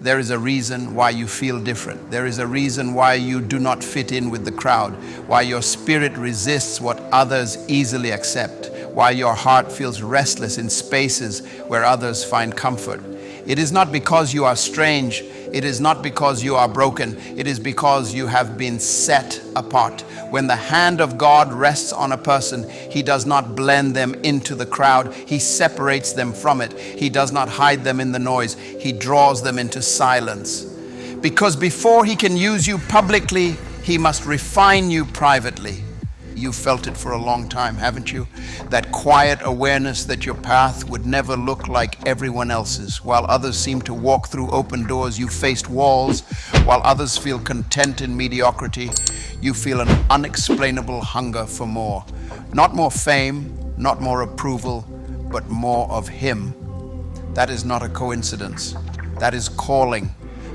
there is a reason why you feel different. There is a reason why you do not fit in with the crowd, why your spirit resists what others easily accept, why your heart feels restless in spaces where others find comfort. It is not because you are strange. It is not because you are broken. It is because you have been set apart. When the hand of God rests on a person, He does not blend them into the crowd. He separates them from it. He does not hide them in the noise. He draws them into silence. Because before He can use you publicly, He must refine you privately. You've felt it for a long time, haven't you? That quiet awareness that your path would never look like everyone else's. While others seem to walk through open doors, you faced walls. While others feel content in mediocrity, you feel an unexplainable hunger for more. Not more fame, not more approval, but more of Him. That is not a coincidence. That is calling.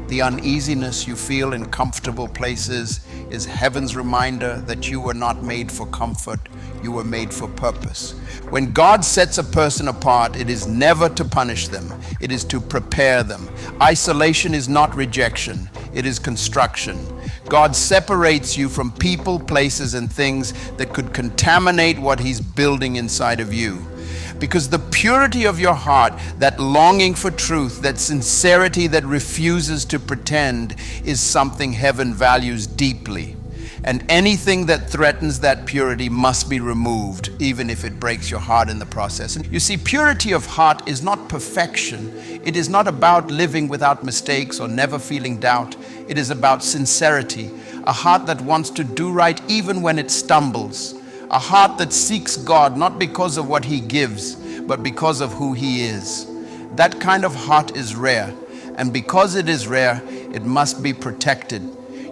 The uneasiness you feel in comfortable places is heaven's reminder that you were not made for comfort, you were made for purpose. When God sets a person apart, it is never to punish them, it is to prepare them. Isolation is not rejection, it is construction. God separates you from people, places, and things that could contaminate what He's building inside of you. Because the purity of your heart, that longing for truth, that sincerity that refuses to pretend, is something heaven values deeply. And anything that threatens that purity must be removed, even if it breaks your heart in the process. And you see, purity of heart is not perfection. It is not about living without mistakes or never feeling doubt. It is about sincerity, a heart that wants to do right even when it stumbles. A heart that seeks God not because of what He gives, but because of who He is. That kind of heart is rare, and because it is rare, it must be protected.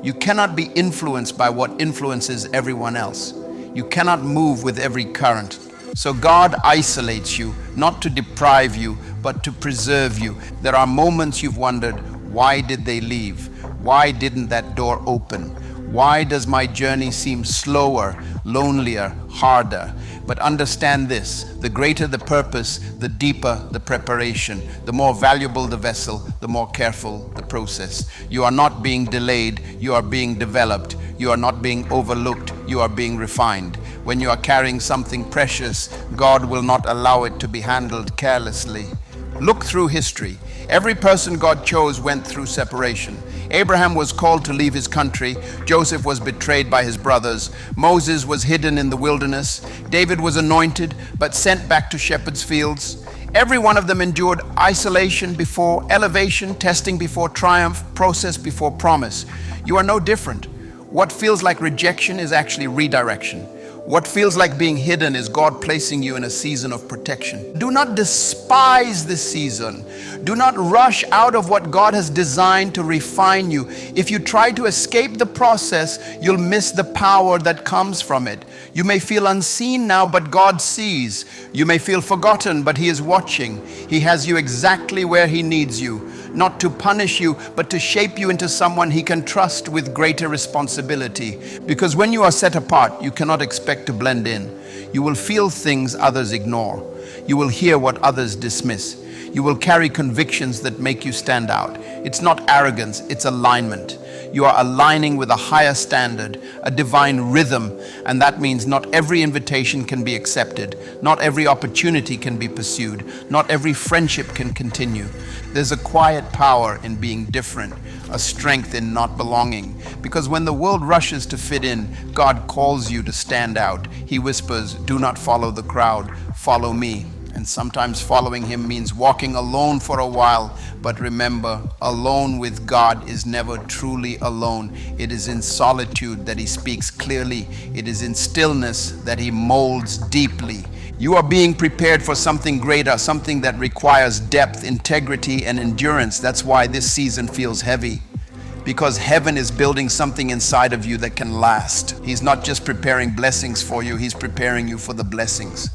You cannot be influenced by what influences everyone else. You cannot move with every current. So God isolates you, not to deprive you, but to preserve you. There are moments you've wondered, why did they leave? Why didn't that door open? Why does my journey seem slower, lonelier, harder? But understand this, the greater the purpose, the deeper the preparation. The more valuable the vessel, the more careful the process. You are not being delayed, you are being developed. You are not being overlooked, you are being refined. When you are carrying something precious, God will not allow it to be handled carelessly. Look through history. Every person God chose went through separation. Abraham was called to leave his country. Joseph was betrayed by his brothers. Moses was hidden in the wilderness. David was anointed but sent back to shepherds' fields. Every one of them endured isolation before elevation, testing before triumph, process before promise. You are no different. What feels like rejection is actually redirection. What feels like being hidden is God placing you in a season of protection. Do not despise this season. Do not rush out of what God has designed to refine you. If you try to escape the process, you'll miss the power that comes from it. You may feel unseen now, but God sees. You may feel forgotten, but He is watching. He has you exactly where He needs you. Not to punish you, but to shape you into someone He can trust with greater responsibility. Because when you are set apart, you cannot expect to blend in. You will feel things others ignore. You will hear what others dismiss. You will carry convictions that make you stand out. It's not arrogance, it's alignment. You are aligning with a higher standard, a divine rhythm, and that means not every invitation can be accepted. Not every opportunity can be pursued. Not every friendship can continue. There's a quiet power in being different, a strength in not belonging. Because when the world rushes to fit in, God calls you to stand out. He whispers, "Do not follow the crowd, follow me." And sometimes following Him means walking alone for a while. But remember, alone with God is never truly alone. It is in solitude that He speaks clearly. It is in stillness that He molds deeply. You are being prepared for something greater, something that requires depth, integrity, and endurance. That's why this season feels heavy. Because heaven is building something inside of you that can last. He's not just preparing blessings for you, He's preparing you for the blessings.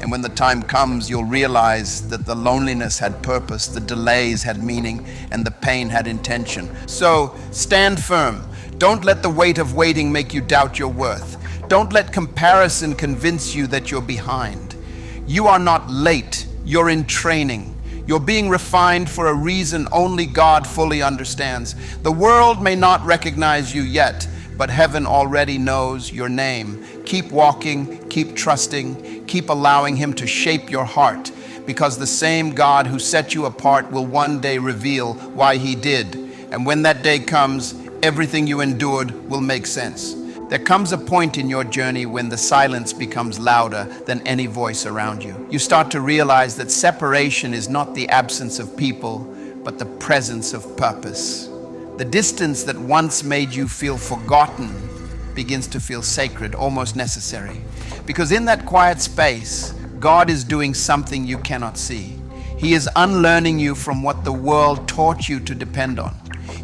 And when the time comes, you'll realize that the loneliness had purpose, the delays had meaning, and the pain had intention. So stand firm. Don't let the weight of waiting make you doubt your worth. Don't let comparison convince you that you're behind. You are not late, you're in training. You're being refined for a reason only God fully understands. The world may not recognize you yet, but heaven already knows your name. Keep walking, keep trusting, keep allowing Him to shape your heart, because the same God who set you apart will one day reveal why He did. And when that day comes, everything you endured will make sense. There comes a point in your journey when the silence becomes louder than any voice around you. You start to realize that separation is not the absence of people, but the presence of purpose. The distance that once made you feel forgotten begins to feel sacred, almost necessary. Because in that quiet space, God is doing something you cannot see. He is unlearning you from what the world taught you to depend on.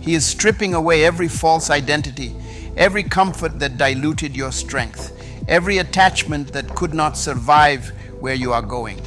He is stripping away every false identity, every comfort that diluted your strength, every attachment that could not survive where you are going.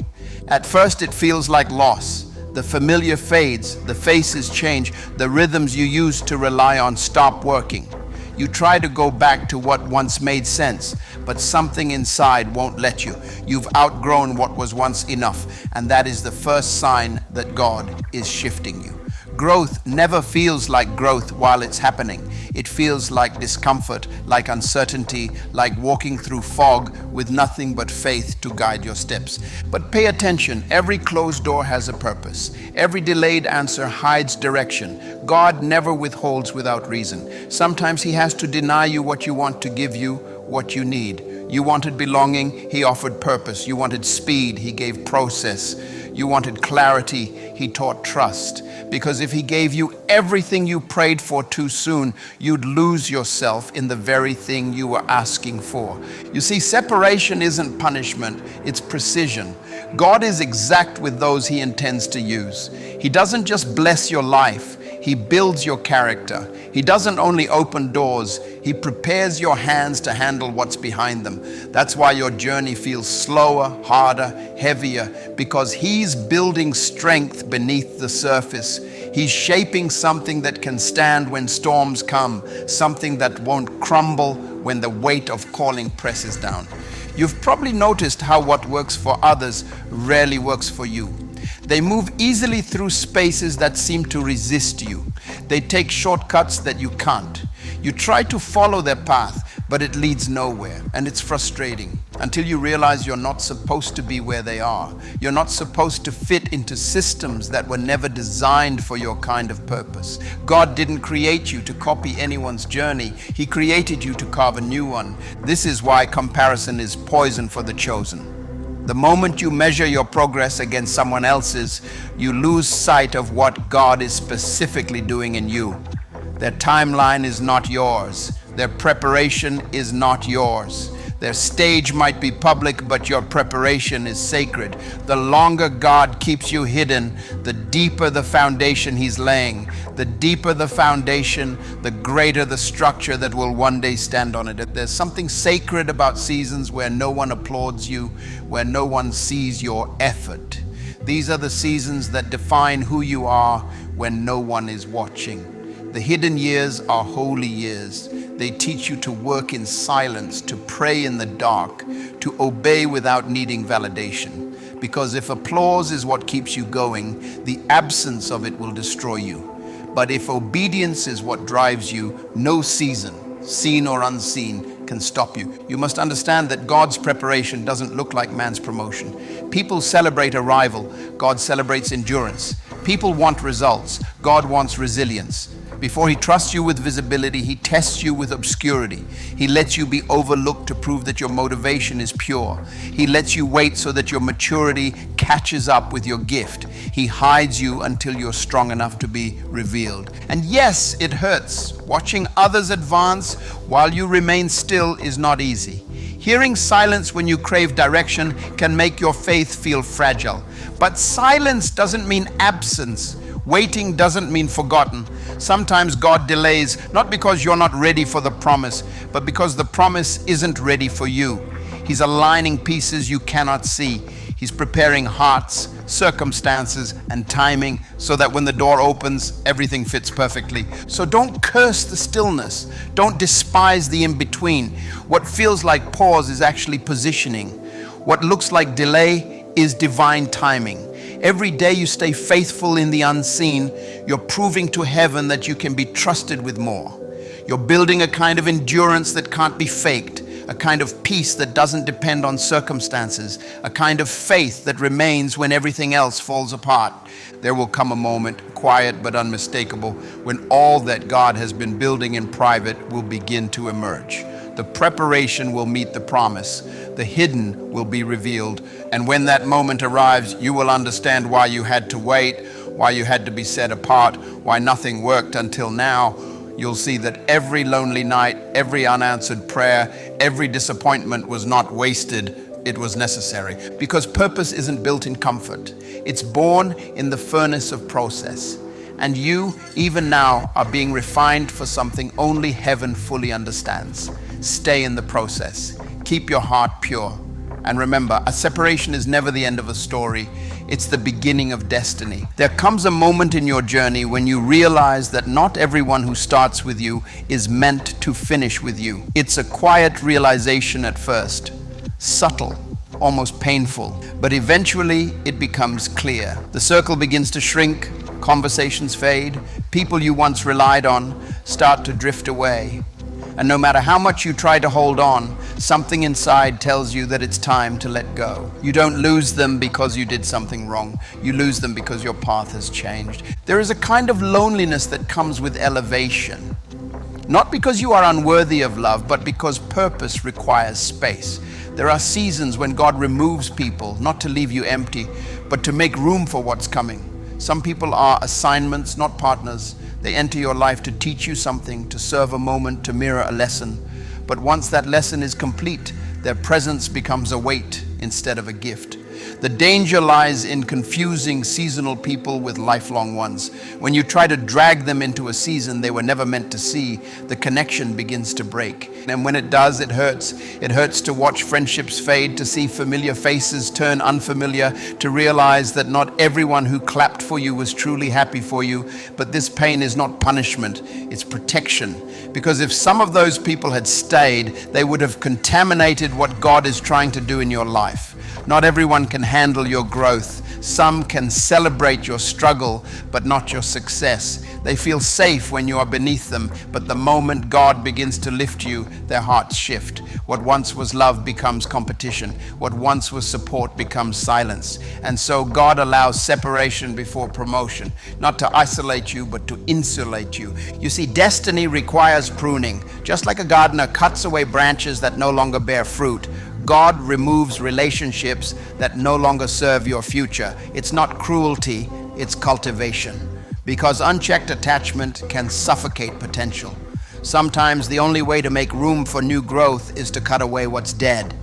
At first it feels like loss. The familiar fades, the faces change, the rhythms you used to rely on stop working. You try to go back to what once made sense, but something inside won't let you. You've outgrown what was once enough, and that is the first sign that God is shifting you. Growth never feels like growth while it's happening. It feels like discomfort, like uncertainty, like walking through fog with nothing but faith to guide your steps. But pay attention, every closed door has a purpose. Every delayed answer hides direction. God never withholds without reason. Sometimes He has to deny you what you want to give you what you need. You wanted belonging, He offered purpose. You wanted speed, He gave process. You wanted clarity, He taught trust. Because if He gave you everything you prayed for too soon, you'd lose yourself in the very thing you were asking for. You see, separation isn't punishment, it's precision. God is exact with those He intends to use. He doesn't just bless your life, He builds your character. He doesn't only open doors, He prepares your hands to handle what's behind them. That's why your journey feels slower, harder, heavier, because He's building strength beneath the surface. He's shaping something that can stand when storms come, something that won't crumble when the weight of calling presses down. You've probably noticed how what works for others rarely works for you. They move easily through spaces that seem to resist you. They take shortcuts that you can't. You try to follow their path, but it leads nowhere, and it's frustrating until you realize you're not supposed to be where they are. You're not supposed to fit into systems that were never designed for your kind of purpose. God didn't create you to copy anyone's journey. He created you to carve a new one. This is why comparison is poison for the chosen. The moment you measure your progress against someone else's, you lose sight of what God is specifically doing in you. Their timeline is not yours. Their preparation is not yours. Their stage might be public, but your preparation is sacred. The longer God keeps you hidden, the deeper the foundation He's laying. The deeper the foundation, the greater the structure that will one day stand on it. There's something sacred about seasons where no one applauds you, where no one sees your effort. These are the seasons that define who you are when no one is watching. The hidden years are holy years. They teach you to work in silence, to pray in the dark, to obey without needing validation. Because if applause is what keeps you going, the absence of it will destroy you. But if obedience is what drives you, no season, seen or unseen, can stop you. You must understand that God's preparation doesn't look like man's promotion. People celebrate arrival. God celebrates endurance. People want results. God wants resilience. Before He trusts you with visibility, He tests you with obscurity. He lets you be overlooked to prove that your motivation is pure. He lets you wait so that your maturity catches up with your gift. He hides you until you're strong enough to be revealed. And yes, it hurts. Watching others advance while you remain still is not easy. Hearing silence when you crave direction can make your faith feel fragile. But silence doesn't mean absence. Waiting doesn't mean forgotten. Sometimes God delays, not because you're not ready for the promise, but because the promise isn't ready for you. He's aligning pieces you cannot see. He's preparing hearts, circumstances, and timing so that when the door opens, everything fits perfectly. So don't curse the stillness. Don't despise the in-between. What feels like pause is actually positioning. What looks like delay is divine timing. Every day you stay faithful in the unseen, you're proving to heaven that you can be trusted with more. You're building a kind of endurance that can't be faked, a kind of peace that doesn't depend on circumstances, a kind of faith that remains when everything else falls apart. There will come a moment, quiet but unmistakable, when all that God has been building in private will begin to emerge. The preparation will meet the promise. The hidden will be revealed. And when that moment arrives, you will understand why you had to wait, why you had to be set apart, why nothing worked until now. You'll see that every lonely night, every unanswered prayer, every disappointment was not wasted. It was necessary. Because purpose isn't built in comfort. It's born in the furnace of process. And you, even now, are being refined for something only heaven fully understands. Stay in the process. Keep your heart pure. And remember, a separation is never the end of a story. It's the beginning of destiny. There comes a moment in your journey when you realize that not everyone who starts with you is meant to finish with you. It's a quiet realization at first, subtle, almost painful, but eventually it becomes clear. The circle begins to shrink, conversations fade, people you once relied on start to drift away. And no matter how much you try to hold on, something inside tells you that it's time to let go. You don't lose them because you did something wrong. You lose them because your path has changed. There is a kind of loneliness that comes with elevation. Not because you are unworthy of love, but because purpose requires space. There are seasons when God removes people, not to leave you empty, but to make room for what's coming. Some people are assignments, not partners. They enter your life to teach you something, to serve a moment, to mirror a lesson. But once that lesson is complete, their presence becomes a weight instead of a gift. The danger lies in confusing seasonal people with lifelong ones. When you try to drag them into a season they were never meant to see, the connection begins to break. And when it does, it hurts. It hurts to watch friendships fade, to see familiar faces turn unfamiliar, to realize that not everyone who clapped for you was truly happy for you. But this pain is not punishment, it's protection. Because if some of those people had stayed, they would have contaminated what God is trying to do in your life. Not everyone can handle your growth. Some can celebrate your struggle, but not your success. They feel safe when you are beneath them, but the moment God begins to lift you, their hearts shift. What once was love becomes competition. What once was support becomes silence. And so God allows separation before promotion, not to isolate you, but to insulate you. You see, destiny requires pruning. Just like a gardener cuts away branches that no longer bear fruit, God removes relationships that no longer serve your future. It's not cruelty, it's cultivation. Because unchecked attachment can suffocate potential. Sometimes the only way to make room for new growth is to cut away what's dead.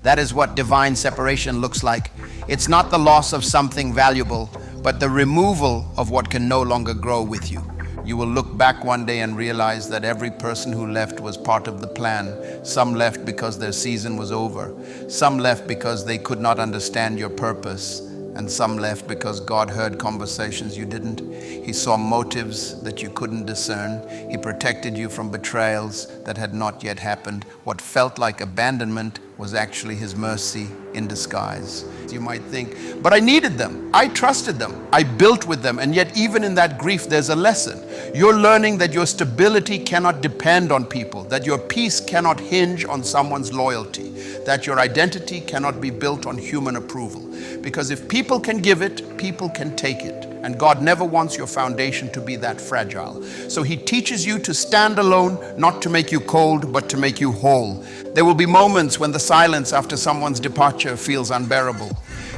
That is what divine separation looks like. It's not the loss of something valuable, but the removal of what can no longer grow with you. You will look back one day and realize that every person who left was part of the plan. Some left because their season was over. Some left because they could not understand your purpose. And some left because God heard conversations you didn't. He saw motives that you couldn't discern. He protected you from betrayals that had not yet happened. What felt like abandonment was actually His mercy in disguise. You might think, but I needed them. I trusted them. I built with them. And yet even in that grief, there's a lesson. You're learning that your stability cannot depend on people, that your peace cannot hinge on someone's loyalty, that your identity cannot be built on human approval. Because if people can give it, people can take it. And God never wants your foundation to be that fragile. So He teaches you to stand alone, not to make you cold, but to make you whole. There will be moments when the silence after someone's departure feels unbearable.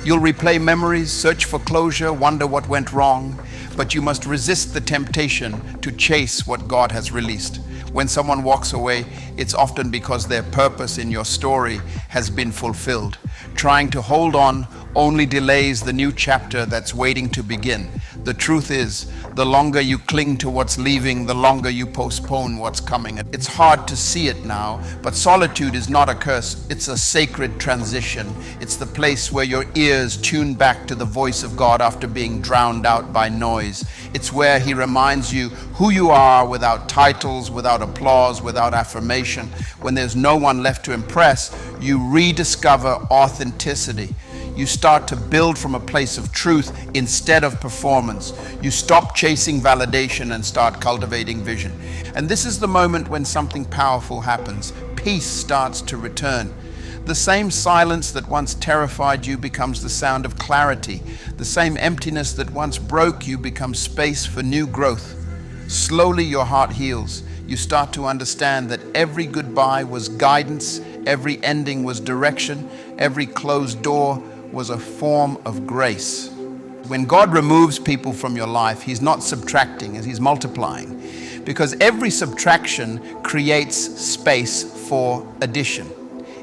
You'll replay memories, search for closure, wonder what went wrong. But you must resist the temptation to chase what God has released. When someone walks away, it's often because their purpose in your story has been fulfilled. Trying to hold on only delays the new chapter that's waiting to begin. The truth is, the longer you cling to what's leaving, the longer you postpone what's coming. It's hard to see it now, but solitude is not a curse. It's a sacred transition. It's the place where your ears tune back to the voice of God after being drowned out by noise. It's where He reminds you who you are without titles, without applause, without affirmation. When there's no one left to impress, you rediscover authenticity. You start to build from a place of truth instead of performance. You stop chasing validation and start cultivating vision. And this is the moment when something powerful happens. Peace starts to return. The same silence that once terrified you becomes the sound of clarity. The same emptiness that once broke you becomes space for new growth. Slowly your heart heals. You start to understand that every goodbye was guidance, every ending was direction, every closed door was a form of grace. When God removes people from your life, He's not subtracting, as He's multiplying. Because every subtraction creates space for addition.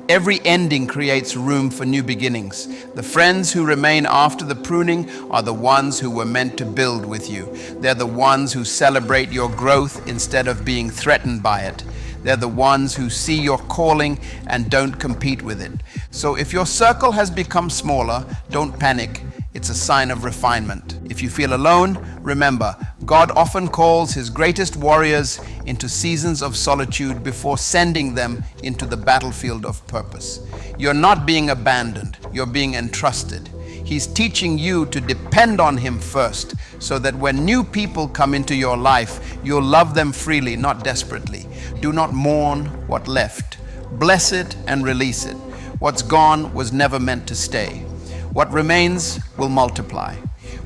Every ending creates room for new beginnings. The friends who remain after the pruning are the ones who were meant to build with you. They're the ones who celebrate your growth instead of being threatened by it. They're the ones who see your calling and don't compete with it. So if your circle has become smaller, don't panic. It's a sign of refinement. If you feel alone, remember, God often calls His greatest warriors into seasons of solitude before sending them into the battlefield of purpose. You're not being abandoned, you're being entrusted. He's teaching you to depend on Him first, so that when new people come into your life, you'll love them freely, not desperately. Do not mourn what left. Bless it and release it. What's gone was never meant to stay. What remains will multiply.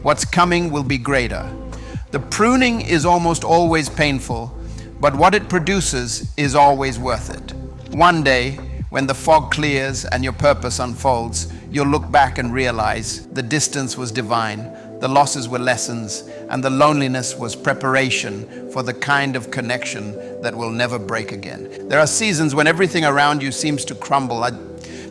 What's coming will be greater. The pruning is almost always painful, but what it produces is always worth it. One day, when the fog clears and your purpose unfolds, you'll look back and realize the distance was divine, the losses were lessons, and the loneliness was preparation for the kind of connection that will never break again. There are seasons when everything around you seems to crumble.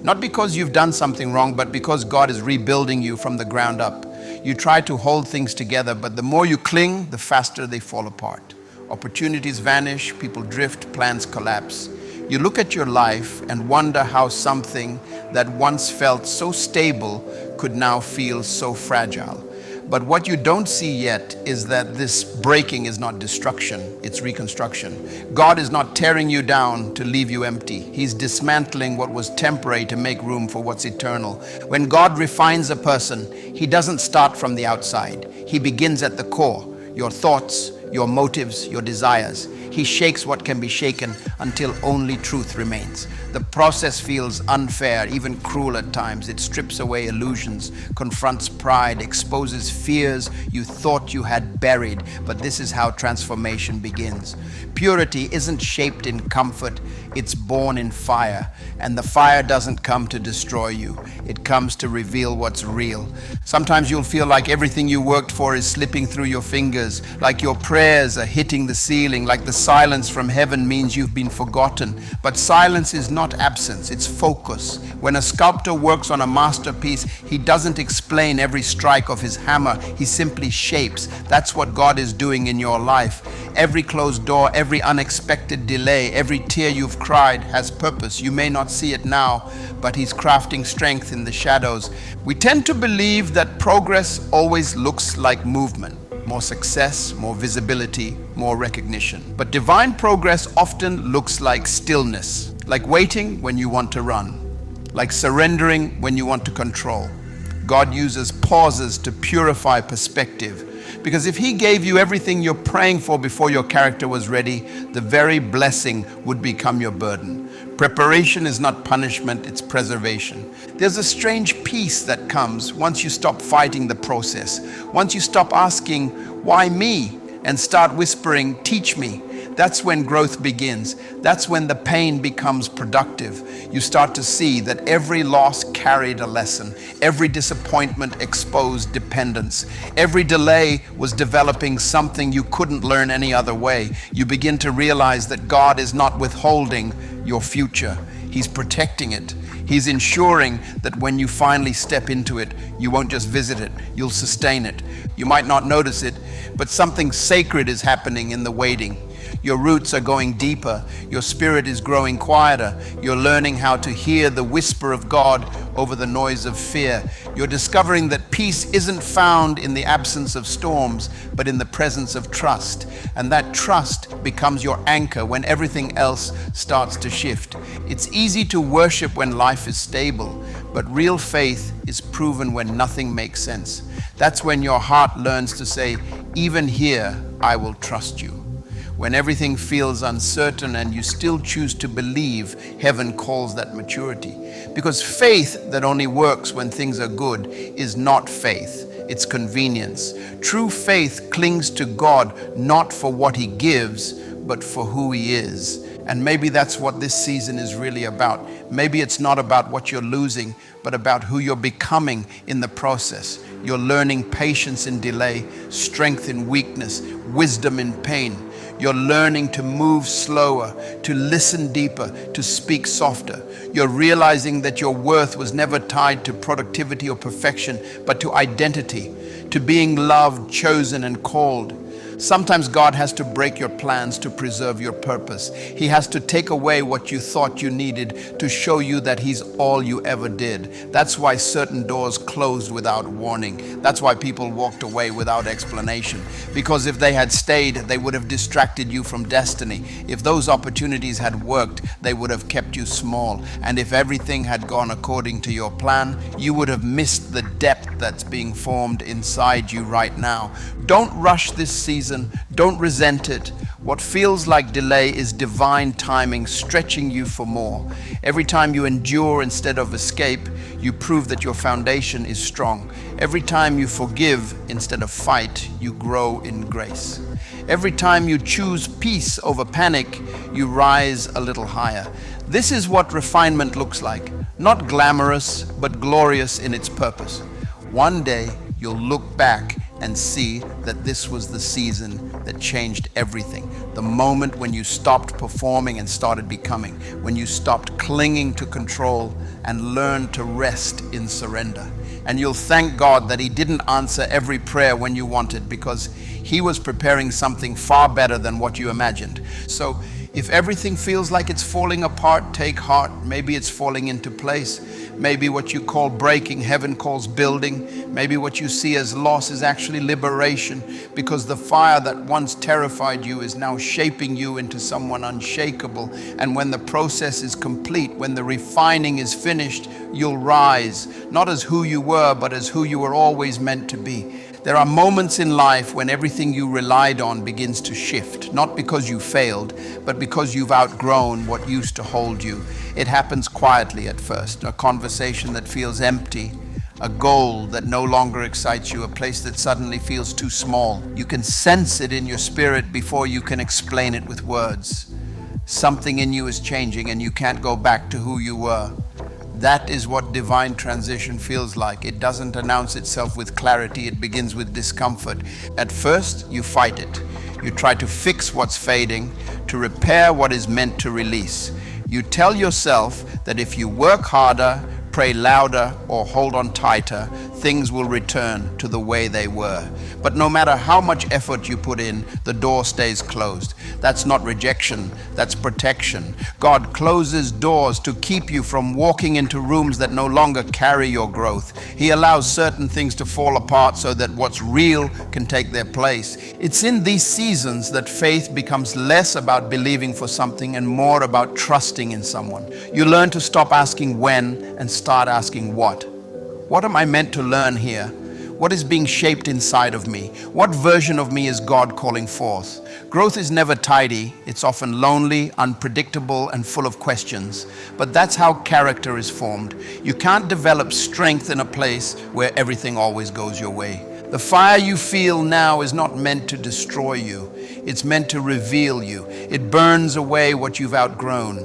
Not because you've done something wrong, but because God is rebuilding you from the ground up. You try to hold things together, but the more you cling, the faster they fall apart. Opportunities vanish, people drift, plans collapse. You look at your life and wonder how something that once felt so stable could now feel so fragile. But what you don't see yet is that this breaking is not destruction, it's reconstruction. God is not tearing you down to leave you empty. He's dismantling what was temporary to make room for what's eternal. When God refines a person, He doesn't start from the outside. He begins at the core, your thoughts, your motives, your desires. He shakes what can be shaken until only truth remains. The process feels unfair, even cruel at times. It strips away illusions, confronts pride, exposes fears you thought you had buried. But this is how transformation begins. Purity isn't shaped in comfort, it's born in fire. And the fire doesn't come to destroy you, it comes to reveal what's real. Sometimes you'll feel like everything you worked for is slipping through your fingers, like your prayers are hitting the ceiling, like the silence from heaven means you've been forgotten. But silence is not absence, it's focus. When a sculptor works on a masterpiece, he doesn't explain every strike of his hammer, he simply shapes. That's what God is doing in your life. Every closed door, every unexpected delay, every tear you've cried has purpose. You may not see it now, but He's crafting strength in the shadows. We tend to believe that progress always looks like movement. More success, more visibility, more recognition. But divine progress often looks like stillness, like waiting when you want to run, like surrendering when you want to control. God uses pauses to purify perspective. Because if He gave you everything you're praying for before your character was ready, the very blessing would become your burden. Preparation is not punishment, it's preservation. There's a strange peace that comes once you stop fighting the process. Once you stop asking, why me? And start whispering, teach me. That's when growth begins. That's when the pain becomes productive. You start to see that every loss carried a lesson. Every disappointment exposed dependence. Every delay was developing something you couldn't learn any other way. You begin to realize that God is not withholding your future. He's protecting it. He's ensuring that when you finally step into it, you won't just visit it, you'll sustain it. You might not notice it, but something sacred is happening in the waiting. Your roots are going deeper. Your spirit is growing quieter. You're learning how to hear the whisper of God over the noise of fear. You're discovering that peace isn't found in the absence of storms, but in the presence of trust. And that trust becomes your anchor when everything else starts to shift. It's easy to worship when life is stable, But real faith is proven when nothing makes sense. That's when your heart learns to say, even here, I will trust you. When everything feels uncertain and you still choose to believe, heaven calls that maturity. Because faith that only works when things are good is not faith, it's convenience. True faith clings to God not for what He gives, but for who He is. And maybe that's what this season is really about. Maybe it's not about what you're losing, but about who you're becoming in the process. You're learning patience in delay, strength in weakness, wisdom in pain. You're learning to move slower, to listen deeper, to speak softer. You're realizing that your worth was never tied to productivity or perfection, but to identity, to being loved, chosen, and called. Sometimes God has to break your plans to preserve your purpose. He has to take away what you thought you needed to show you that He's all you ever did. That's why certain doors closed without warning. That's why people walked away without explanation. Because if they had stayed, they would have distracted you from destiny. If those opportunities had worked, they would have kept you small. And if everything had gone according to your plan, you would have missed the depth that's being formed inside you right now. Don't rush this season. Don't resent it. What feels like delay is divine timing stretching you for more. Every time you endure instead of escape, you prove that your foundation is strong. Every time you forgive instead of fight, you grow in grace. Every time you choose peace over panic, you rise a little higher. This is what refinement looks like. Not glamorous, but glorious in its purpose. One day, you'll look back and see that this was the season that changed everything. The moment when you stopped performing and started becoming. When you stopped clinging to control and learned to rest in surrender. And you'll thank God that He didn't answer every prayer when you wanted, because He was preparing something far better than what you imagined. So if everything feels like it's falling apart, take heart. Maybe it's falling into place. Maybe what you call breaking, heaven calls building. Maybe what you see as loss is actually liberation, because the fire that once terrified you is now shaping you into someone unshakable. And when the process is complete, when the refining is finished, you'll rise, not as who you were, but as who you were always meant to be. There are moments in life when everything you relied on begins to shift, not because you failed, but because you've outgrown what used to hold you. It happens quietly at first, a conversation that feels empty, a goal that no longer excites you, a place that suddenly feels too small. You can sense it in your spirit before you can explain it with words. Something in you is changing and you can't go back to who you were. That is what divine transition feels like. It doesn't announce itself with clarity, it begins with discomfort. At first, you fight it. You try to fix what's fading, to repair what is meant to release. You tell yourself that if you work harder, pray louder, or hold on tighter, things will return to the way they were. But no matter how much effort you put in, the door stays closed. That's not rejection, that's protection. God closes doors to keep you from walking into rooms that no longer carry your growth. He allows certain things to fall apart so that what's real can take their place. It's in these seasons that faith becomes less about believing for something and more about trusting in someone. You learn to stop asking when and start asking what. What am I meant to learn here? What is being shaped inside of me? What version of me is God calling forth? Growth is never tidy. It's often lonely, unpredictable, and full of questions. But that's how character is formed. You can't develop strength in a place where everything always goes your way. The fire you feel now is not meant to destroy you. It's meant to reveal you. It burns away what you've outgrown.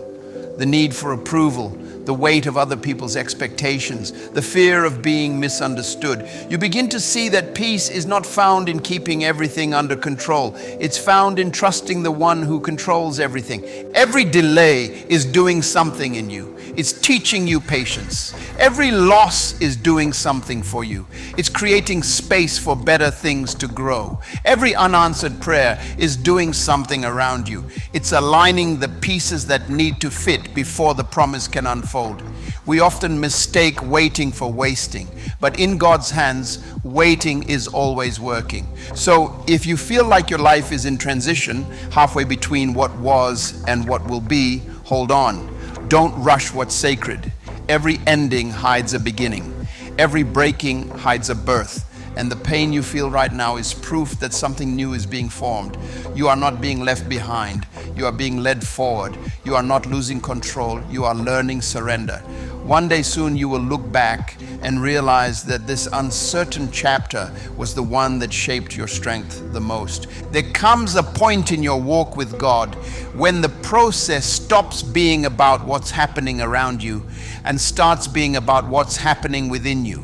The need for approval, the weight of other people's expectations, the fear of being misunderstood. You begin to see that peace is not found in keeping everything under control. It's found in trusting the one who controls everything. Every delay is doing something in you. It's teaching you patience. Every loss is doing something for you. It's creating space for better things to grow. Every unanswered prayer is doing something around you. It's aligning the pieces that need to fit before the promise can unfold. We often mistake waiting for wasting, but in God's hands, waiting is always working. So if you feel like your life is in transition, halfway between what was and what will be, hold on. Don't rush what's sacred. Every ending hides a beginning. Every breaking hides a birth. And the pain you feel right now is proof that something new is being formed. You are not being left behind. You are being led forward. You are not losing control. You are learning surrender. One day soon you will look back and realize that this uncertain chapter was the one that shaped your strength the most. There comes a point in your walk with God when the process stops being about what's happening around you and starts being about what's happening within you.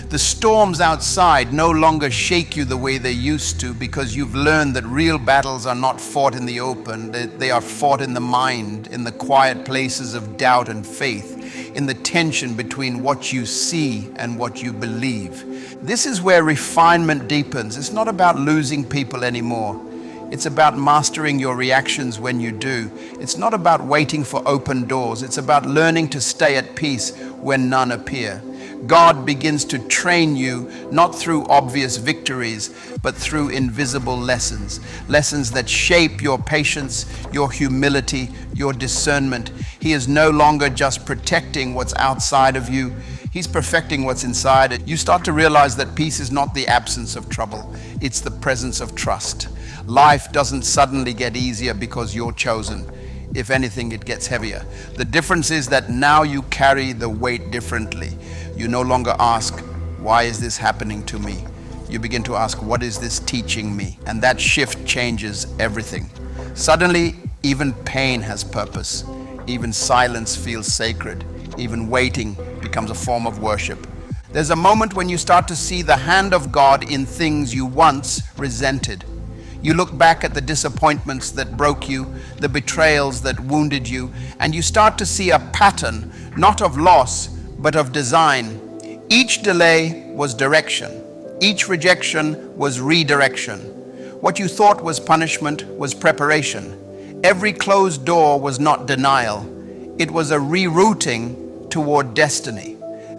The storms outside no longer shake you the way they used to, because you've learned that real battles are not fought in the open. They are fought in the mind, in the quiet places of doubt and faith, in the tension between what you see and what you believe. This is where refinement deepens. It's not about losing people anymore. It's about mastering your reactions when you do. It's not about waiting for open doors. It's about learning to stay at peace when none appear. God begins to train you not through obvious victories, but through invisible lessons. Lessons that shape your patience, your humility, your discernment. He is no longer just protecting what's outside of you. He's perfecting what's inside it. You start to realize that peace is not the absence of trouble. It's the presence of trust. Life doesn't suddenly get easier because you're chosen. If anything, it gets heavier. The difference is that now you carry the weight differently. You no longer ask, why is this happening to me? You begin to ask, what is this teaching me? And that shift changes everything. Suddenly, even pain has purpose. Even silence feels sacred. Even waiting becomes a form of worship. There's a moment when you start to see the hand of God in things you once resented. You look back at the disappointments that broke you, the betrayals that wounded you, and you start to see a pattern, not of loss, but of design. Each delay was direction. Each rejection was redirection. What you thought was punishment was preparation. Every closed door was not denial. It was a rerouting toward destiny.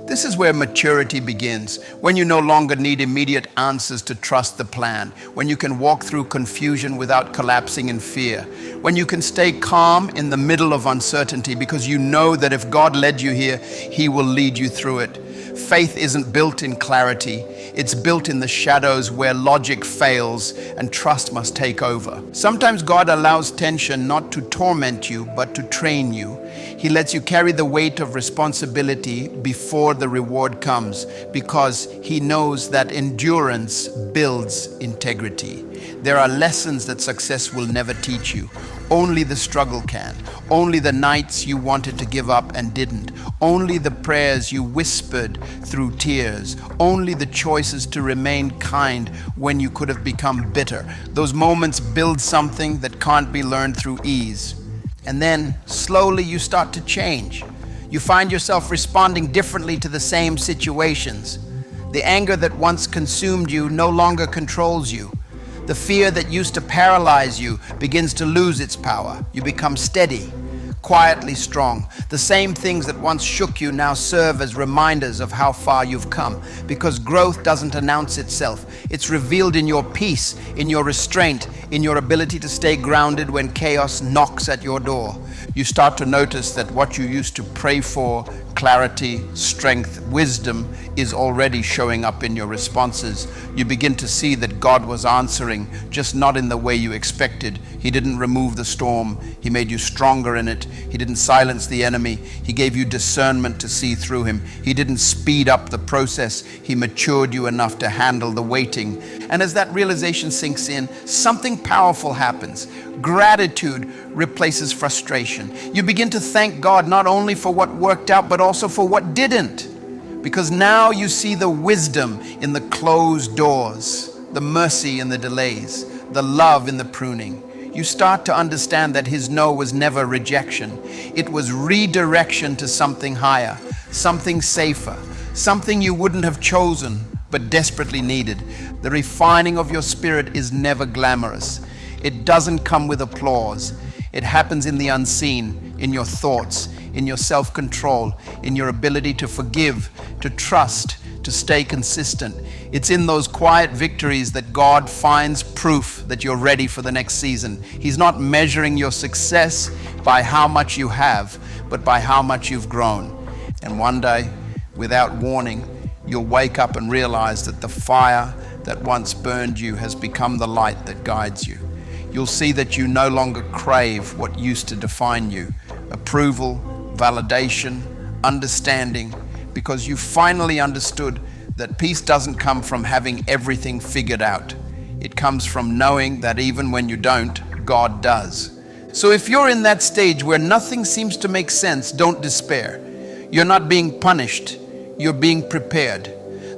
This is where maturity begins, when you no longer need immediate answers to trust the plan, when you can walk through confusion without collapsing in fear, when you can stay calm in the middle of uncertainty because you know that if God led you here, He will lead you through it. Faith isn't built in clarity. It's built in the shadows where logic fails and trust must take over. Sometimes God allows tension not to torment you, but to train you. He lets you carry the weight of responsibility before the reward comes, because He knows that endurance builds integrity. There are lessons that success will never teach you. Only the struggle can. Only the nights you wanted to give up and didn't. Only the prayers you whispered through tears. Only the choices to remain kind when you could have become bitter. Those moments build something that can't be learned through ease. And then slowly you start to change. You find yourself responding differently to the same situations. The anger that once consumed you no longer controls you. The fear that used to paralyze you begins to lose its power. You become steady, quietly strong. The same things that once shook you now serve as reminders of how far you've come, because growth doesn't announce itself. It's revealed in your peace, in your restraint, in your ability to stay grounded when chaos knocks at your door. You start to notice that what you used to pray for, clarity, strength, wisdom, is already showing up in your responses. You begin to see that God was answering, just not in the way you expected. He didn't remove the storm. He made you stronger in it. He didn't silence the enemy. He gave you discernment to see through him. He didn't speed up the process. He matured you enough to handle the waiting. And as that realization sinks in, something powerful happens. Gratitude replaces frustration. You begin to thank God not only for what worked out, but also for what didn't. Because now you see the wisdom in the closed doors, the mercy in the delays, the love in the pruning. You start to understand that His no was never rejection. It was redirection to something higher, something safer, something you wouldn't have chosen but desperately needed. The refining of your spirit is never glamorous. It doesn't come with applause. It happens in the unseen, in your thoughts, in your self-control, in your ability to forgive, to trust, to stay consistent. It's in those quiet victories that God finds proof that you're ready for the next season. He's not measuring your success by how much you have, but by how much you've grown. And one day, without warning, you'll wake up and realize that the fire that once burned you has become the light that guides you. You'll see that you no longer crave what used to define you: approval, validation, understanding, because you finally understood that peace doesn't come from having everything figured out. It comes from knowing that even when you don't, God does. So if you're in that stage where nothing seems to make sense, don't despair. You're not being punished, you're being prepared.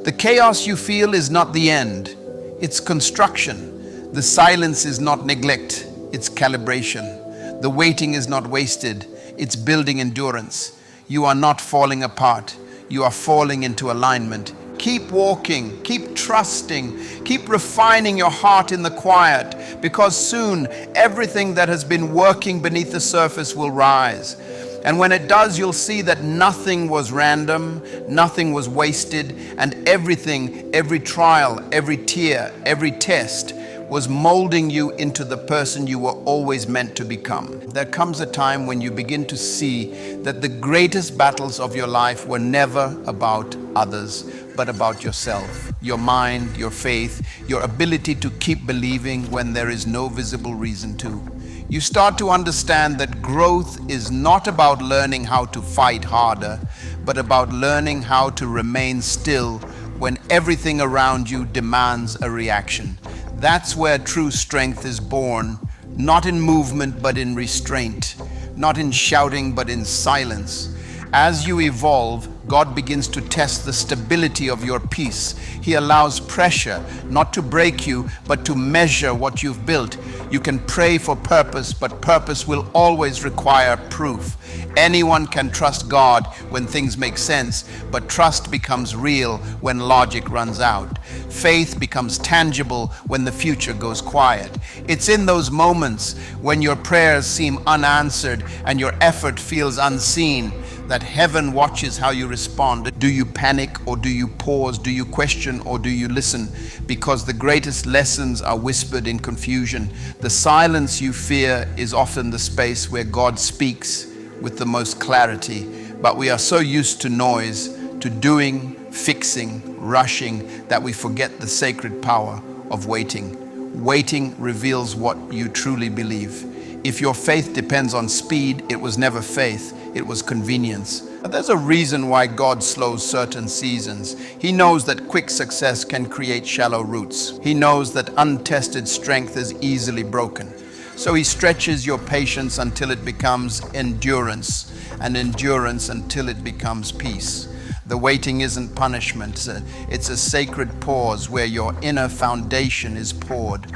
The chaos you feel is not the end, it's construction. The silence is not neglect, it's calibration. The waiting is not wasted, it's building endurance. You are not falling apart, you are falling into alignment. Keep walking, keep trusting, keep refining your heart in the quiet, because soon everything that has been working beneath the surface will rise. And when it does, you'll see that nothing was random, nothing was wasted, and everything, every trial, every tear, every test was molding you into the person you were always meant to become. There comes a time when you begin to see that the greatest battles of your life were never about others, but about yourself, your mind, your faith, your ability to keep believing when there is no visible reason to. You start to understand that growth is not about learning how to fight harder, but about learning how to remain still when everything around you demands a reaction. That's where true strength is born, not in movement, but in restraint, not in shouting, but in silence. As you evolve, God begins to test the stability of your peace. He allows pressure not to break you, but to measure what you've built. You can pray for purpose, but purpose will always require proof. Anyone can trust God when things make sense, but trust becomes real when logic runs out. Faith becomes tangible when the future goes quiet. It's in those moments when your prayers seem unanswered and your effort feels unseen that heaven watches how you respond. Do you panic or do you pause? Do you question or do you listen? Because the greatest lessons are whispered in confusion. The silence you fear is often the space where God speaks with the most clarity. But we are so used to noise, to doing, fixing, rushing, that we forget the sacred power of waiting. Waiting reveals what you truly believe. If your faith depends on speed, it was never faith, it was convenience. But there's a reason why God slows certain seasons. He knows that quick success can create shallow roots. He knows that untested strength is easily broken. So he stretches your patience until it becomes endurance, and endurance until it becomes peace. The waiting isn't punishment, it's a sacred pause where your inner foundation is poured.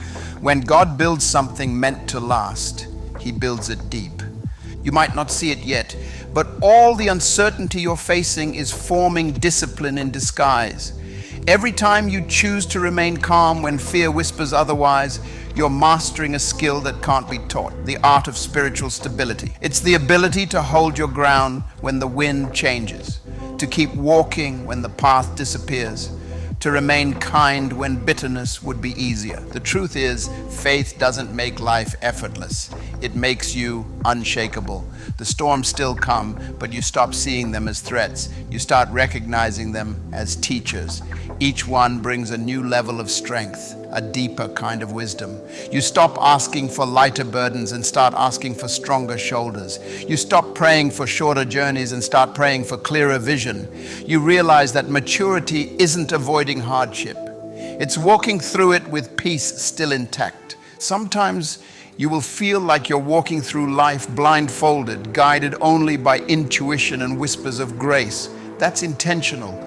When God builds something meant to last, he builds it deep. You might not see it yet, but all the uncertainty you're facing is forming discipline in disguise. Every time you choose to remain calm when fear whispers otherwise, you're mastering a skill that can't be taught, the art of spiritual stability. It's the ability to hold your ground when the wind changes, to keep walking when the path disappears, to remain kind when bitterness would be easier. The truth is, faith doesn't make life effortless. It makes you unshakable. The storms still come, but you stop seeing them as threats. You start recognizing them as teachers. Each one brings a new level of strength, a deeper kind of wisdom. You stop asking for lighter burdens and start asking for stronger shoulders. You stop praying for shorter journeys and start praying for clearer vision. You realize that maturity isn't avoiding hardship. It's walking through it with peace still intact. Sometimes you will feel like you're walking through life blindfolded, guided only by intuition and whispers of grace. That's intentional.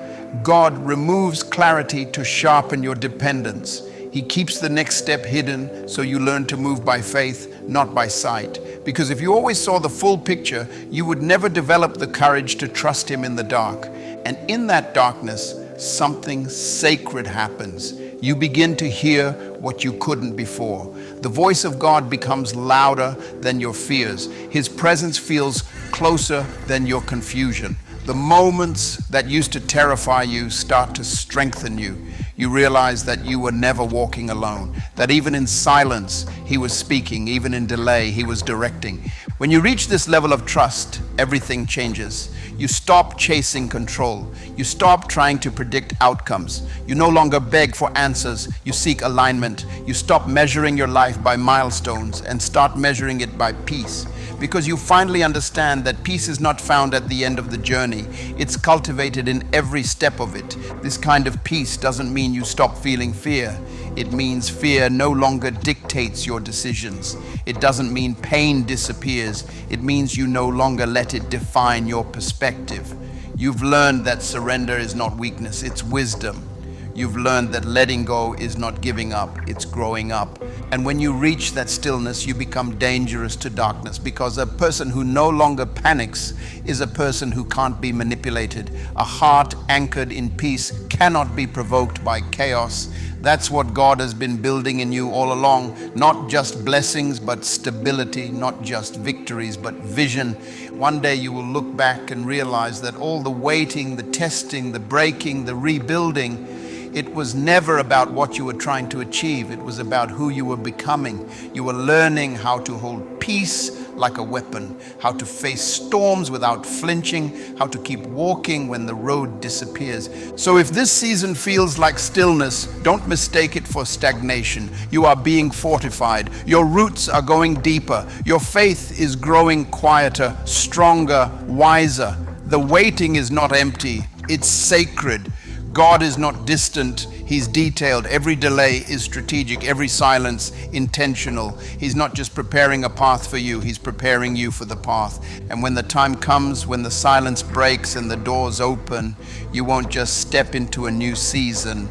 God removes clarity to sharpen your dependence. He keeps the next step hidden so you learn to move by faith, not by sight. Because if you always saw the full picture, you would never develop the courage to trust Him in the dark. And in that darkness, something sacred happens. You begin to hear what you couldn't before. The voice of God becomes louder than your fears. His presence feels closer than your confusion. The moments that used to terrify you start to strengthen you. You realized that you were never walking alone, that even in silence, He was speaking, even in delay, He was directing. When you reach this level of trust, everything changes. You stop chasing control. You stop trying to predict outcomes. You no longer beg for answers. You seek alignment. You stop measuring your life by milestones and start measuring it by peace. Because you finally understand that peace is not found at the end of the journey. It's cultivated in every step of it. This kind of peace doesn't mean you stop feeling fear. It means fear no longer dictates your decisions. It doesn't mean pain disappears. It means you no longer let it define your perspective. You've learned that surrender is not weakness, it's wisdom. You've learned that letting go is not giving up, it's growing up. And when you reach that stillness, you become dangerous to darkness, because a person who no longer panics is a person who can't be manipulated. A heart anchored in peace cannot be provoked by chaos. That's what God has been building in you all along. Not just blessings, but stability. Not just victories, but vision. One day you will look back and realize that all the waiting, the testing, the breaking, the rebuilding, it was never about what you were trying to achieve. It was about who you were becoming. You were learning how to hold peace like a weapon, how to face storms without flinching, how to keep walking when the road disappears. So if this season feels like stillness, don't mistake it for stagnation. You are being fortified. Your roots are going deeper. Your faith is growing quieter, stronger, wiser. The waiting is not empty, it's sacred. God is not distant, He's detailed. Every delay is strategic, every silence intentional. He's not just preparing a path for you, He's preparing you for the path. And when the time comes, when the silence breaks and the doors open, you won't just step into a new season.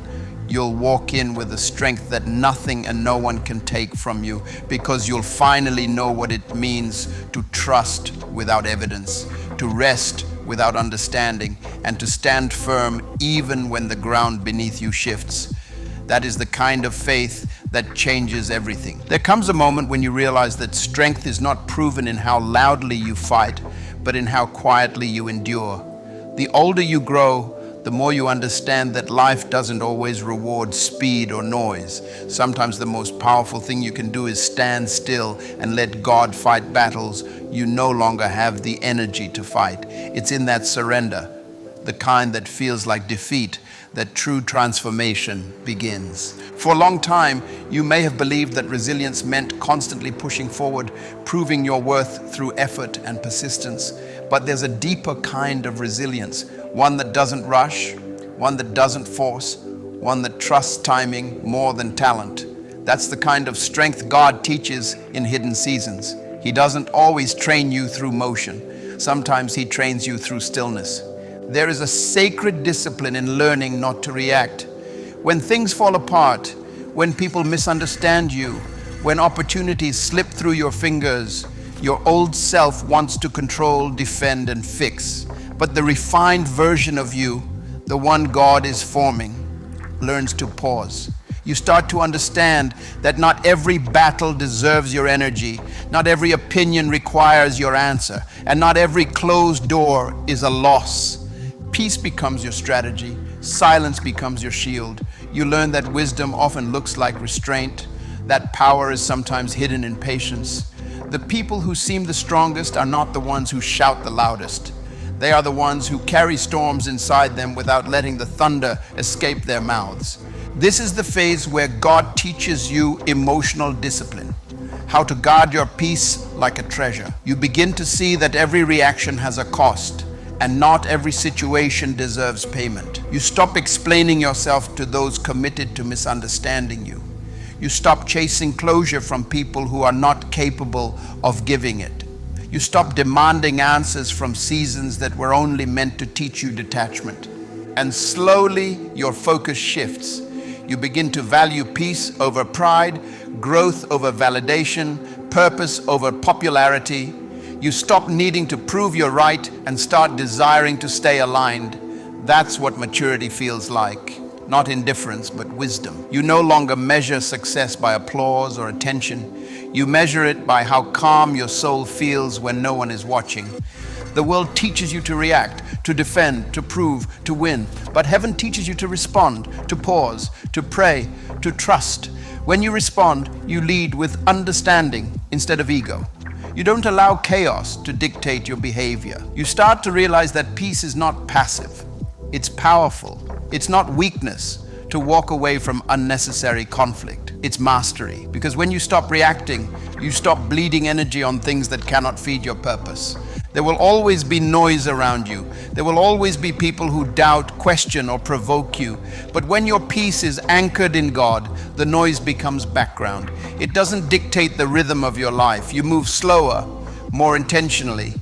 You'll walk in with a strength that nothing and no one can take from you, because you'll finally know what it means to trust without evidence, to rest without understanding, and to stand firm even when the ground beneath you shifts. That is the kind of faith that changes everything. There comes a moment when you realize that strength is not proven in how loudly you fight, but in how quietly you endure. The older you grow, the more you understand that life doesn't always reward speed or noise. Sometimes the most powerful thing you can do is stand still and let God fight battles you no longer have the energy to fight. It's in that surrender, the kind that feels like defeat, that true transformation begins. For a long time, you may have believed that resilience meant constantly pushing forward, proving your worth through effort and persistence. But there's a deeper kind of resilience, one that doesn't rush, one that doesn't force, one that trusts timing more than talent. That's the kind of strength God teaches in hidden seasons. He doesn't always train you through motion. Sometimes He trains you through stillness. There is a sacred discipline in learning not to react. When things fall apart, when people misunderstand you, when opportunities slip through your fingers, your old self wants to control, defend, and fix. But the refined version of you, the one God is forming, learns to pause. You start to understand that not every battle deserves your energy, not every opinion requires your answer, and not every closed door is a loss. Peace becomes your strategy, silence becomes your shield. You learn that wisdom often looks like restraint, that power is sometimes hidden in patience. The people who seem the strongest are not the ones who shout the loudest. They are the ones who carry storms inside them without letting the thunder escape their mouths. This is the phase where God teaches you emotional discipline, how to guard your peace like a treasure. You begin to see that every reaction has a cost, and not every situation deserves payment. You stop explaining yourself to those committed to misunderstanding you. You stop chasing closure from people who are not capable of giving it. You stop demanding answers from seasons that were only meant to teach you detachment. And slowly your focus shifts. You begin to value peace over pride, growth over validation, purpose over popularity. You stop needing to prove you're right and start desiring to stay aligned. That's what maturity feels like. Not indifference, but wisdom. You no longer measure success by applause or attention. You measure it by how calm your soul feels when no one is watching. The world teaches you to react, to defend, to prove, to win. But heaven teaches you to respond, to pause, to pray, to trust. When you respond, you lead with understanding instead of ego. You don't allow chaos to dictate your behavior. You start to realize that peace is not passive. It's powerful. It's not weakness to walk away from unnecessary conflict. It's mastery. Because when you stop reacting, you stop bleeding energy on things that cannot feed your purpose. There will always be noise around you. There will always be people who doubt, question, or provoke you. But when your peace is anchored in God, the noise becomes background. It doesn't dictate the rhythm of your life. You move slower, more intentionally.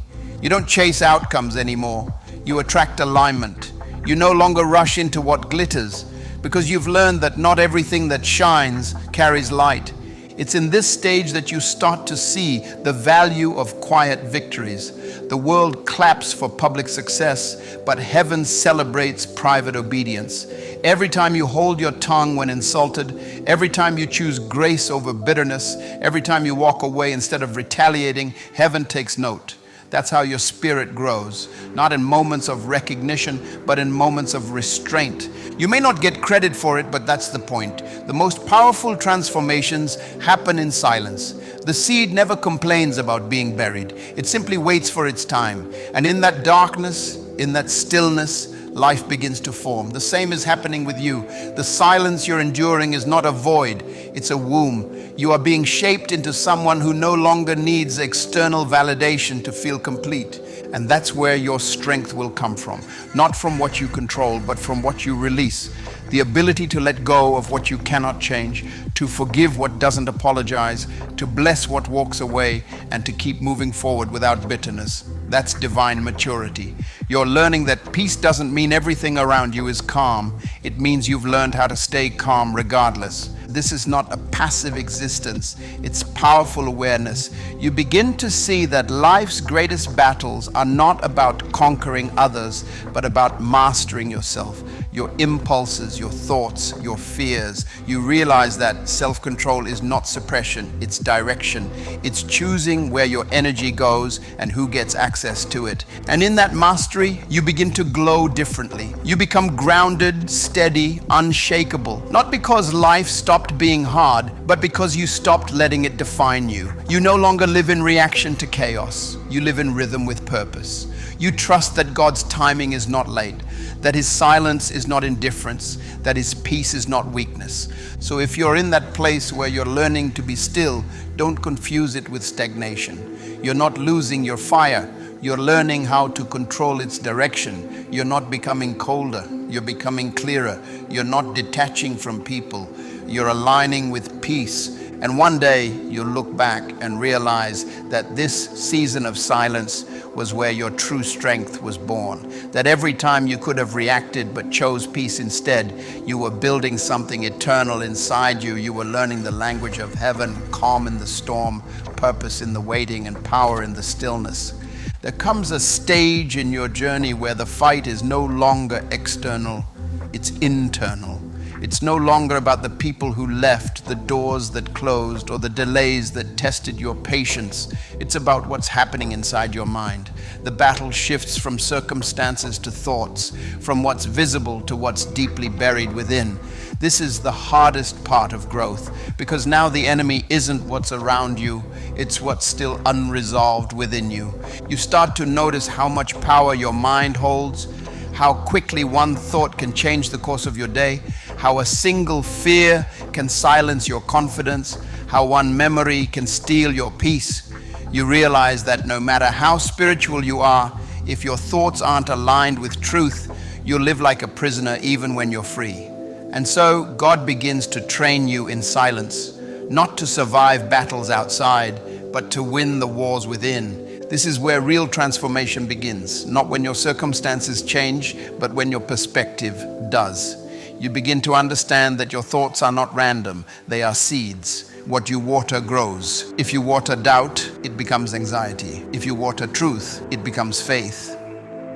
You don't chase outcomes anymore. You attract alignment. You no longer rush into what glitters, because you've learned that not everything that shines carries light. It's in this stage that you start to see the value of quiet victories. The world claps for public success, but heaven celebrates private obedience. Every time you hold your tongue when insulted, every time you choose grace over bitterness, every time you walk away instead of retaliating, heaven takes note. That's how your spirit grows, not in moments of recognition, but in moments of restraint. You may not get credit for it, but that's the point. The most powerful transformations happen in silence. The seed never complains about being buried. It simply waits for its time. And in that darkness, in that stillness, life begins to form. The same is happening with you. The silence you're enduring is not a void, it's a womb. You are being shaped into someone who no longer needs external validation to feel complete. And that's where your strength will come from. Not from what you control, but from what you release. The ability to let go of what you cannot change, to forgive what doesn't apologize, to bless what walks away, and to keep moving forward without bitterness. That's divine maturity. You're learning that peace doesn't mean everything around you is calm. It means you've learned how to stay calm regardless. This is not a passive existence, it's powerful awareness. You begin to see that life's greatest battles are not about conquering others, but about mastering yourself, your impulses, your thoughts, your fears. You realize that self-control is not suppression, it's direction. It's choosing where your energy goes and who gets access to it. And in that mastery, you begin to glow differently. You become grounded, steady, unshakable. Not because life stopped being hard, but because you stopped letting it define you. You no longer live in reaction to chaos. You live in rhythm with purpose. You trust that God's timing is not late, that His silence is not indifference, that His peace is not weakness. So if you're in that place where you're learning to be still, don't confuse it with stagnation. You're not losing your fire. You're learning how to control its direction. You're not becoming colder. You're becoming clearer. You're not detaching from people. You're aligning with peace. And one day you'll look back and realize that this season of silence was where your true strength was born. That every time you could have reacted but chose peace instead, you were building something eternal inside you. You were learning the language of heaven, calm in the storm, purpose in the waiting, and power in the stillness. There comes a stage in your journey where the fight is no longer external, it's internal. It's no longer about the people who left, the doors that closed, or the delays that tested your patience. It's about what's happening inside your mind. The battle shifts from circumstances to thoughts, from what's visible to what's deeply buried within. This is the hardest part of growth, because now the enemy isn't what's around you, it's what's still unresolved within you. You start to notice how much power your mind holds, how quickly one thought can change the course of your day, how a single fear can silence your confidence, how one memory can steal your peace. You realize that no matter how spiritual you are, if your thoughts aren't aligned with truth, you'll live like a prisoner even when you're free. And so God begins to train you in silence, not to survive battles outside, but to win the wars within. This is where real transformation begins, not when your circumstances change, but when your perspective does. You begin to understand that your thoughts are not random, they are seeds. What you water grows. If you water doubt, it becomes anxiety. If you water truth, it becomes faith.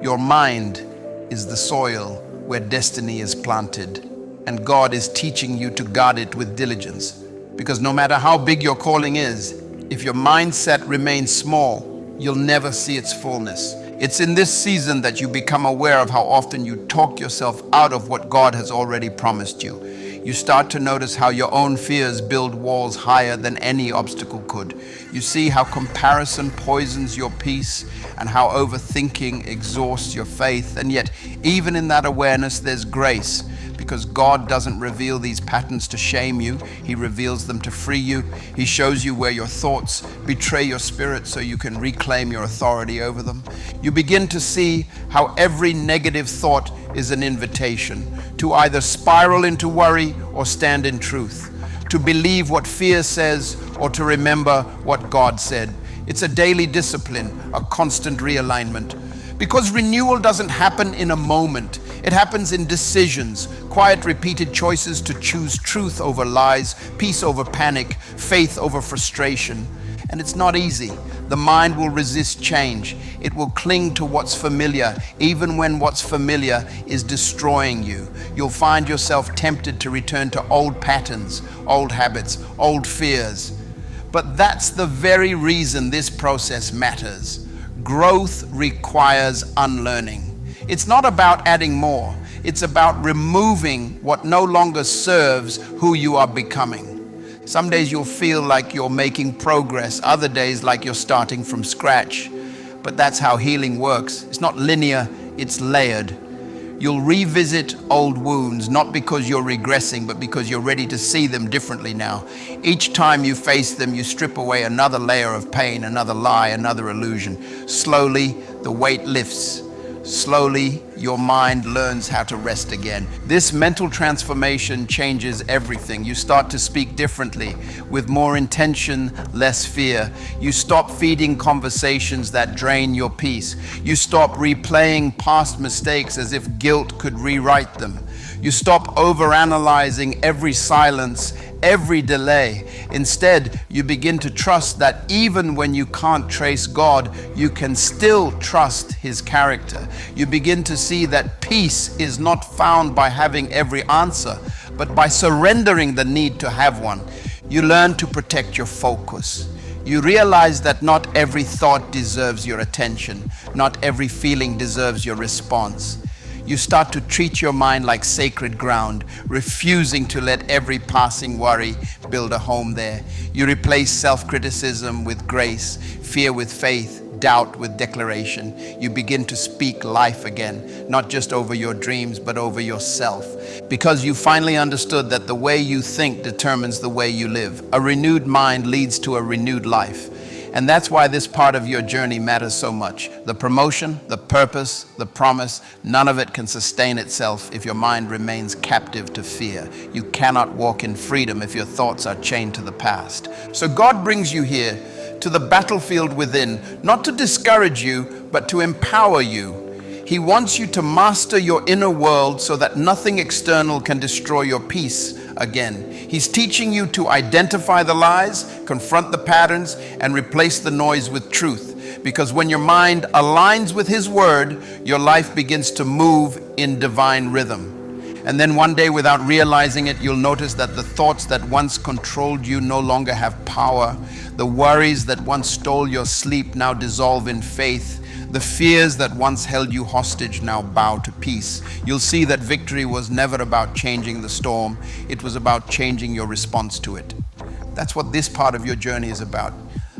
Your mind is the soil where destiny is planted, and God is teaching you to guard it with diligence. Because no matter how big your calling is, if your mindset remains small, you'll never see its fullness. It's in this season that you become aware of how often you talk yourself out of what God has already promised you. You start to notice how your own fears build walls higher than any obstacle could. You see how comparison poisons your peace and how overthinking exhausts your faith. And yet, even in that awareness, there's grace, because God doesn't reveal these patterns to shame you. He reveals them to free you. He shows you where your thoughts betray your spirit so you can reclaim your authority over them. You begin to see how every negative thought is an invitation to either spiral into worry or stand in truth, to believe what fear says or to remember what God said. It's a daily discipline, a constant realignment. Because renewal doesn't happen in a moment. It happens in decisions, quiet, repeated choices to choose truth over lies, peace over panic, faith over frustration. And it's not easy. The mind will resist change. It will cling to what's familiar, even when what's familiar is destroying you. You'll find yourself tempted to return to old patterns, old habits, old fears. But that's the very reason this process matters. Growth requires unlearning. It's not about adding more. It's about removing what no longer serves who you are becoming. Some days you'll feel like you're making progress, other days like you're starting from scratch. But that's how healing works. It's not linear, it's layered. You'll revisit old wounds, not because you're regressing, but because you're ready to see them differently now. Each time you face them, you strip away another layer of pain, another lie, another illusion. Slowly, the weight lifts. Slowly, your mind learns how to rest again. This mental transformation changes everything. You start to speak differently, with more intention, less fear. You stop feeding conversations that drain your peace. You stop replaying past mistakes as if guilt could rewrite them. You stop overanalyzing every silence, every delay. Instead, you begin to trust that even when you can't trace God, you can still trust His character. You begin to see that peace is not found by having every answer, but by surrendering the need to have one. You learn to protect your focus. You realize that not every thought deserves your attention. Not every feeling deserves your response. You start to treat your mind like sacred ground, refusing to let every passing worry build a home there. You replace self-criticism with grace, fear with faith, doubt with declaration. You begin to speak life again, not just over your dreams, but over yourself. Because you finally understood that the way you think determines the way you live. A renewed mind leads to a renewed life. And that's why this part of your journey matters so much. The promotion, the purpose, the promise, none of it can sustain itself if your mind remains captive to fear. You cannot walk in freedom if your thoughts are chained to the past. So God brings you here to the battlefield within, not to discourage you, but to empower you. He wants you to master your inner world so that nothing external can destroy your peace again. He's teaching you to identify the lies, confront the patterns, and replace the noise with truth. Because when your mind aligns with His word, your life begins to move in divine rhythm. And then one day, without realizing it, you'll notice that the thoughts that once controlled you no longer have power. The worries that once stole your sleep now dissolve in faith. The fears that once held you hostage now bow to peace. You'll see that victory was never about changing the storm. It was about changing your response to it. That's what this part of your journey is about.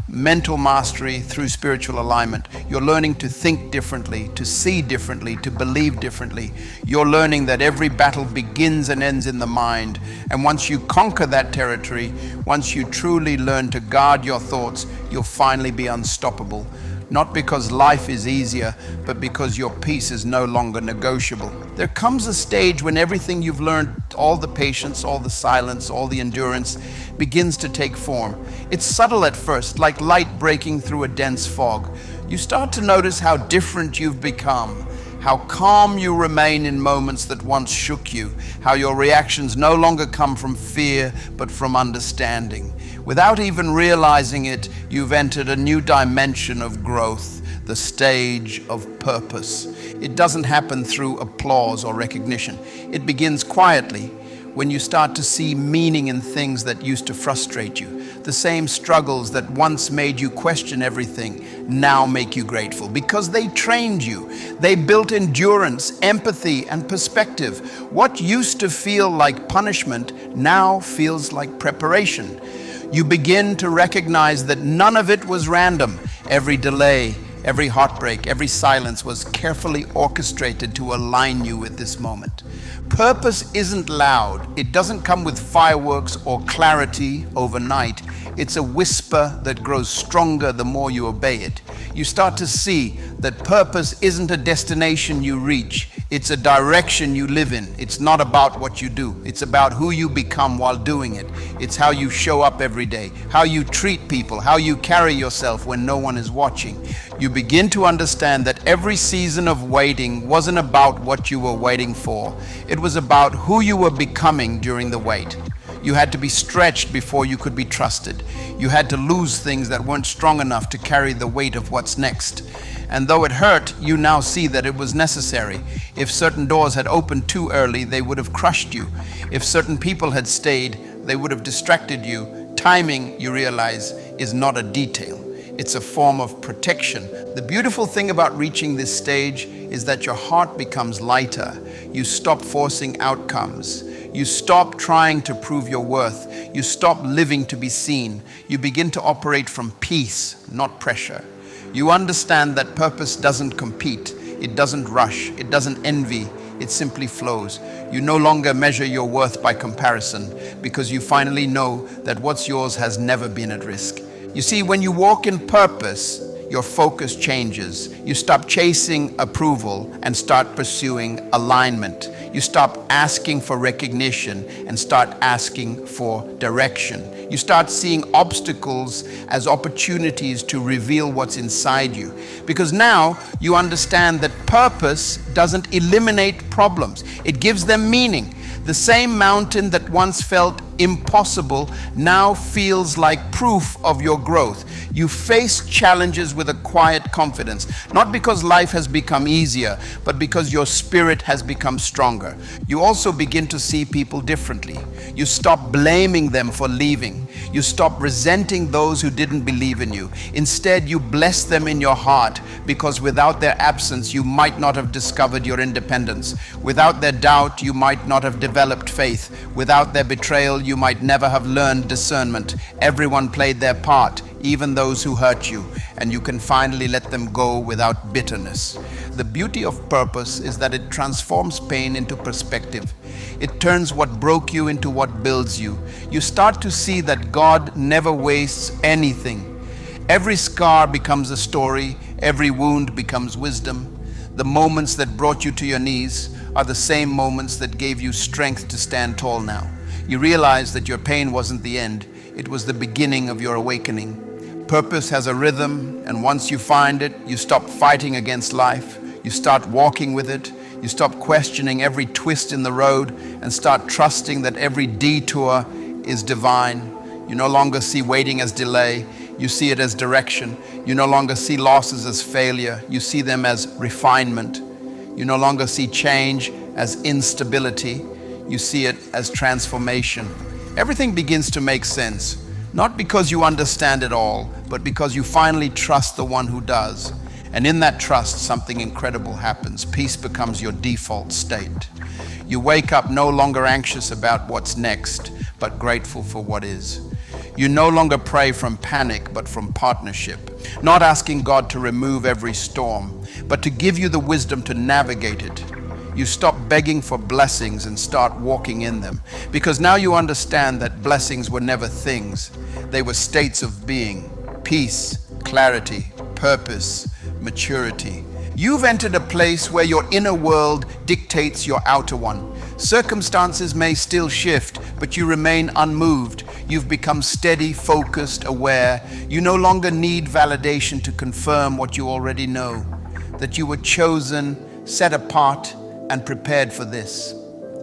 Mental mastery through spiritual alignment. You're learning to think differently, to see differently, to believe differently. You're learning that every battle begins and ends in the mind. And once you conquer that territory, once you truly learn to guard your thoughts, you'll finally be unstoppable. Not because life is easier, but because your peace is no longer negotiable. There comes a stage when everything you've learned, all the patience, all the silence, all the endurance, begins to take form. It's subtle at first, like light breaking through a dense fog. You start to notice how different you've become, how calm you remain in moments that once shook you, how your reactions no longer come from fear, but from understanding. Without even realizing it, you've entered a new dimension of growth, the stage of purpose. It doesn't happen through applause or recognition. It begins quietly when you start to see meaning in things that used to frustrate you. The same struggles that once made you question everything now make you grateful because they trained you. They built endurance, empathy, and perspective. What used to feel like punishment now feels like preparation. You begin to recognize that none of it was random. Every delay, every heartbreak, every silence was carefully orchestrated to align you with this moment. Purpose isn't loud. It doesn't come with fireworks or clarity overnight. It's a whisper that grows stronger the more you obey it. You start to see that purpose isn't a destination you reach. It's a direction you live in. It's not about what you do. It's about who you become while doing it. It's how you show up every day, how you treat people, how you carry yourself when no one is watching. You begin to understand that every season of waiting wasn't about what you were waiting for. It was about who you were becoming during the wait. You had to be stretched before you could be trusted. You had to lose things that weren't strong enough to carry the weight of what's next. And though it hurt, you now see that it was necessary. If certain doors had opened too early, they would have crushed you. If certain people had stayed, they would have distracted you. Timing, you realize, is not a detail. It's a form of protection. The beautiful thing about reaching this stage is that your heart becomes lighter. You stop forcing outcomes. You stop trying to prove your worth. You stop living to be seen. You begin to operate from peace, not pressure. You understand that purpose doesn't compete. It doesn't rush. It doesn't envy. It simply flows. You no longer measure your worth by comparison because you finally know that what's yours has never been at risk. You see, when you walk in purpose, your focus changes. You stop chasing approval and start pursuing alignment. You stop asking for recognition and start asking for direction. You start seeing obstacles as opportunities to reveal what's inside you. Because now you understand that purpose doesn't eliminate problems. It gives them meaning. The same mountain that once felt impossible now feels like proof of your growth. You face challenges with a quiet confidence, not because life has become easier, but because your spirit has become stronger. You also begin to see people differently. You stop blaming them for leaving. You stop resenting those who didn't believe in you. Instead, you bless them in your heart because without their absence, you might not have discovered your independence. Without their doubt, you might not have developed faith. Without their betrayal, you might never have learned discernment. Everyone played their part, even those who hurt you, and you can finally let them go without bitterness. The beauty of purpose is that it transforms pain into perspective. It turns what broke you into what builds you. You start to see that God never wastes anything. Every scar becomes a story. Every wound becomes wisdom. The moments that brought you to your knees are the same moments that gave you strength to stand tall now. You realize that your pain wasn't the end. It was the beginning of your awakening. Purpose has a rhythm, and once you find it, you stop fighting against life. You start walking with it. You stop questioning every twist in the road and start trusting that every detour is divine. You no longer see waiting as delay. You see it as direction. You no longer see losses as failure. You see them as refinement. You no longer see change as instability. You see it as transformation. Everything begins to make sense, not because you understand it all, but because you finally trust the one who does. And in that trust, something incredible happens. Peace becomes your default state. You wake up no longer anxious about what's next, but grateful for what is. You no longer pray from panic, but from partnership, not asking God to remove every storm, but to give you the wisdom to navigate it. You stop begging for blessings and start walking in them, because now you understand that blessings were never things. They were states of being, peace, clarity, purpose, maturity. You've entered a place where your inner world dictates your outer one. Circumstances may still shift, but you remain unmoved. You've become steady, focused, aware. You no longer need validation to confirm what you already know, that you were chosen, set apart, and prepared for this.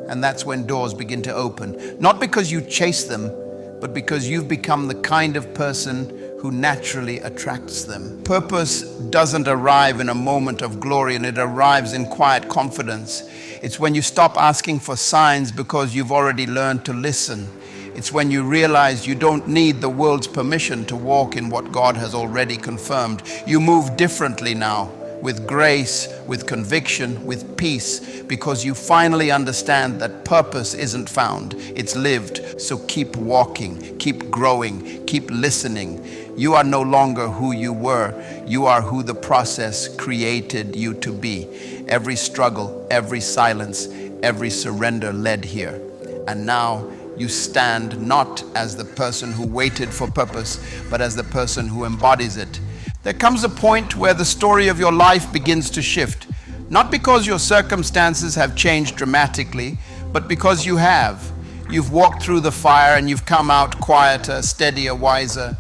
And that's when doors begin to open, not because you chase them, but because you've become the kind of person who naturally attracts them. Purpose doesn't arrive in a moment of glory, and it arrives in quiet confidence. It's when you stop asking for signs because you've already learned to listen. It's when you realize you don't need the world's permission to walk in what God has already confirmed. You move differently now, with grace, with conviction, with peace, because you finally understand that purpose isn't found, it's lived. So keep walking, keep growing, keep listening. You are no longer who you were. You are who the process created you to be. Every struggle, every silence, every surrender led here. And now you stand not as the person who waited for purpose, but as the person who embodies it. There comes a point where the story of your life begins to shift, not because your circumstances have changed dramatically, but because you have. You've walked through the fire and you've come out quieter, steadier, wiser.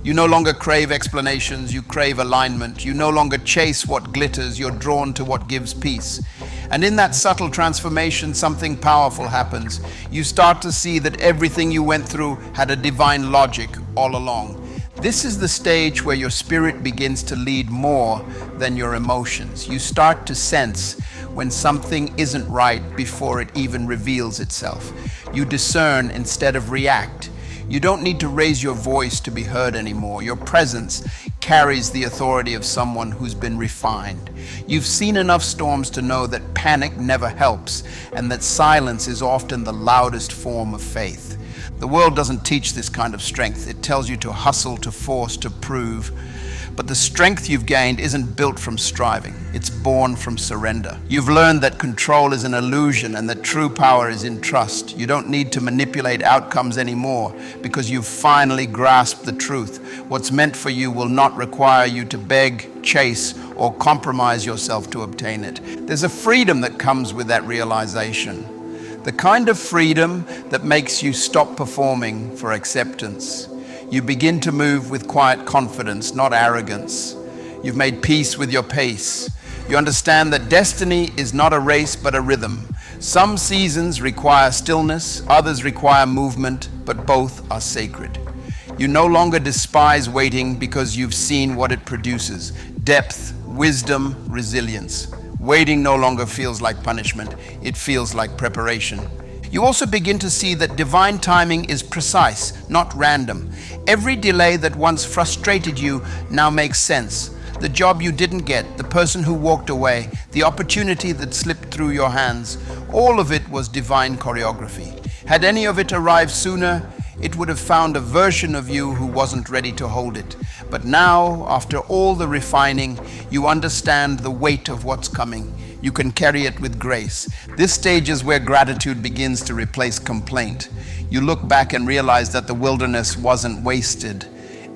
You no longer crave explanations, you crave alignment. You no longer chase what glitters, you're drawn to what gives peace. And in that subtle transformation, something powerful happens. You start to see that everything you went through had a divine logic all along. This is the stage where your spirit begins to lead more than your emotions. You start to sense when something isn't right before it even reveals itself. You discern instead of react. You don't need to raise your voice to be heard anymore. Your presence carries the authority of someone who's been refined. You've seen enough storms to know that panic never helps and that silence is often the loudest form of faith. The world doesn't teach this kind of strength. It tells you to hustle, to force, to prove. But the strength you've gained isn't built from striving. It's born from surrender. You've learned that control is an illusion and that true power is in trust. You don't need to manipulate outcomes anymore because you've finally grasped the truth. What's meant for you will not require you to beg, chase, or compromise yourself to obtain it. There's a freedom that comes with that realization. The kind of freedom that makes you stop performing for acceptance. You begin to move with quiet confidence, not arrogance. You've made peace with your pace. You understand that destiny is not a race, but a rhythm. Some seasons require stillness, others require movement, but both are sacred. You no longer despise waiting because you've seen what it produces: depth, wisdom, resilience. Waiting no longer feels like punishment, it feels like preparation. You also begin to see that divine timing is precise, not random. Every delay that once frustrated you now makes sense. The job you didn't get, the person who walked away, the opportunity that slipped through your hands, all of it was divine choreography. Had any of it arrived sooner, it would have found a version of you who wasn't ready to hold it. But now, after all the refining, you understand the weight of what's coming. You can carry it with grace. This stage is where gratitude begins to replace complaint. You look back and realize that the wilderness wasn't wasted.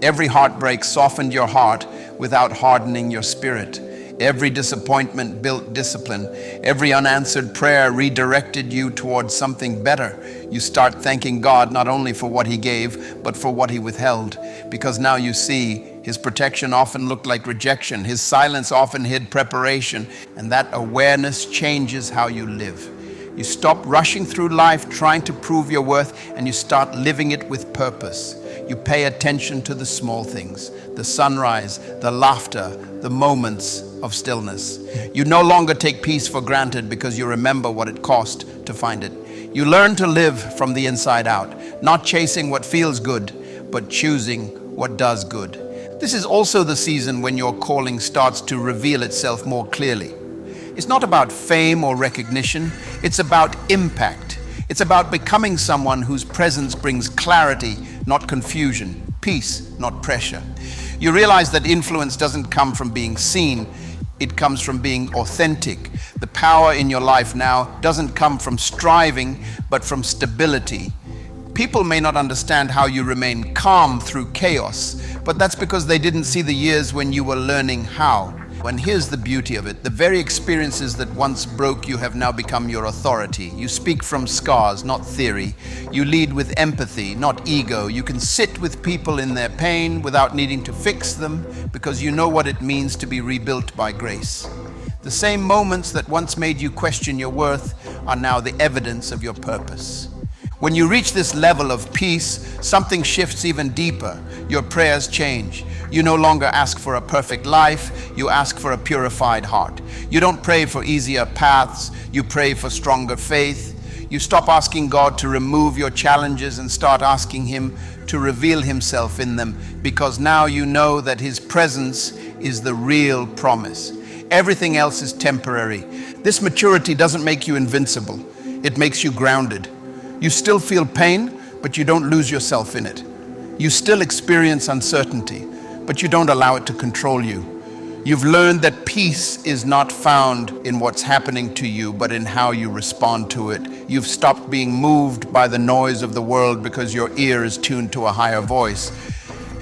Every heartbreak softened your heart without hardening your spirit. Every disappointment built discipline. Every unanswered prayer redirected you towards something better. You start thanking God not only for what He gave, but for what He withheld. Because now you see His protection often looked like rejection. His silence often hid preparation. And that awareness changes how you live. You stop rushing through life trying to prove your worth, and you start living it with purpose. You pay attention to the small things, the sunrise, the laughter, the moments of stillness. You no longer take peace for granted because you remember what it cost to find it. You learn to live from the inside out, not chasing what feels good, but choosing what does good. This is also the season when your calling starts to reveal itself more clearly. It's not about fame or recognition, it's about impact. It's about becoming someone whose presence brings clarity, not confusion, peace, not pressure. You realize that influence doesn't come from being seen, it comes from being authentic. The power in your life now doesn't come from striving, but from stability. People may not understand how you remain calm through chaos, but that's because they didn't see the years when you were learning how. And here's the beauty of it. The very experiences that once broke you have now become your authority. You speak from scars, not theory. You lead with empathy, not ego. You can sit with people in their pain without needing to fix them because you know what it means to be rebuilt by grace. The same moments that once made you question your worth are now the evidence of your purpose. When you reach this level of peace, something shifts even deeper. Your prayers change. You no longer ask for a perfect life, you ask for a purified heart. You don't pray for easier paths, you pray for stronger faith. You stop asking God to remove your challenges and start asking Him to reveal Himself in them, because now you know that His presence is the real promise. Everything else is temporary. This maturity doesn't make you invincible. It makes you grounded. You still feel pain, but you don't lose yourself in it. You still experience uncertainty, but you don't allow it to control you. You've learned that peace is not found in what's happening to you, but in how you respond to it. You've stopped being moved by the noise of the world because your ear is tuned to a higher voice.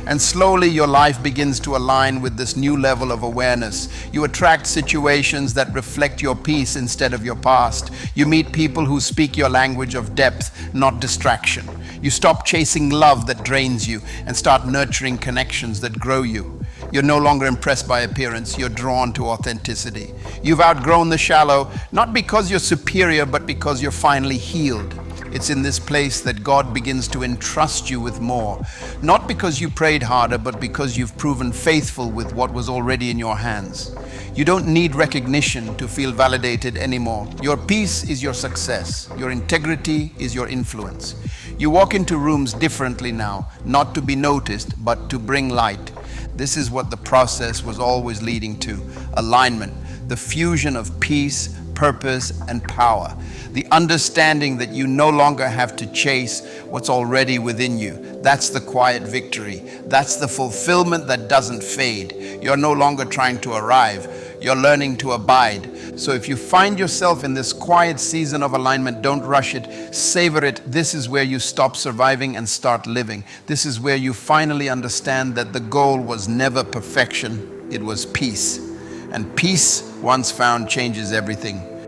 And slowly your life begins to align with this new level of awareness. You attract situations that reflect your peace instead of your past. You meet people who speak your language of depth, not distraction. You stop chasing love that drains you and start nurturing connections that grow you. You're no longer impressed by appearance, you're drawn to authenticity. You've outgrown the shallow, not because you're superior, but because you're finally healed. It's in this place that God begins to entrust you with more, not because you prayed harder, but because you've proven faithful with what was already in your hands. You don't need recognition to feel validated anymore. Your peace is your success. Your integrity is your influence. You walk into rooms differently now, not to be noticed, but to bring light. This is what the process was always leading to: alignment, the fusion of peace, purpose, and power. The understanding that you no longer have to chase what's already within you. That's the quiet victory. That's the fulfillment that doesn't fade. You're no longer trying to arrive. You're learning to abide. So if you find yourself in this quiet season of alignment, don't rush it. Savor it. This is where you stop surviving and start living. This is where you finally understand that the goal was never perfection. It was peace. And peace, once found, changes everything.